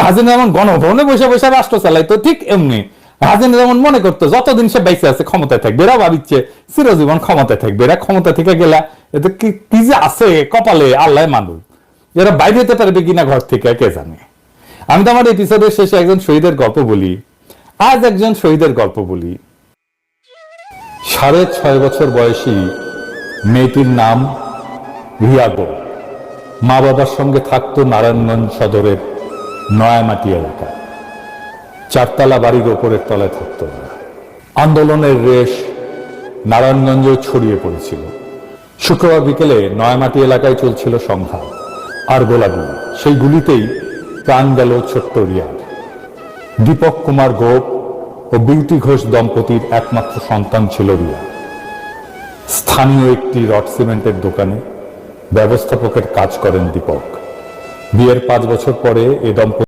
হাসিনা যেমন গণভবনে বসে বসে রাষ্ট্র চালাইতো, ঠিক এমনি হাসিনা যেমন মনে করতো যতদিন সে বাইসে আছে ক্ষমতায় থাকবে, এরা ভাবিচ্ছে চিরজীবন ক্ষমতায় থাকবে, এরা ক্ষমতা থেকে গেলা এতে কি যে আছে কপালে আল্লাহ মানুষ, এরা বাইরে যেতে পারবে কিনা ঘর থেকে কে জানে। আমি তো আমার এপিসোডের শেষে একজন শহীদের গল্প বলি, আজ একজন শহীদের গল্প বলি। 6.5 বছর বয়সী মেয়েটির নাম রিয়া গো। মা বাবার সঙ্গে থাকতো নারায়ণগঞ্জ সদরের নয়ামাটি এলাকায়। 4 তলা বাড়ির ওপরের তলায় থাকতো না। আন্দোলনের রেশ নারায়ণগঞ্জে ছড়িয়ে পড়েছিল। শুক্রবার বিকেলে নয়ামাটি এলাকায় চলছিল সংঘাত আর গোলাগুলি। সেই গুলিতেই প্রাণ গেল ছোট্ট রিয়ার। দীপক কুমার গোপ ও বিউটি ঘোষ দম্পতির একমাত্র সন্তান ছিল রিয়া। স্থানীয় একটি রড সিমেন্টের দোকানে ব্যবস্থাপকের কাজ করেন দীপক। বিয়ের 5 বছর পরে এ দম্পতি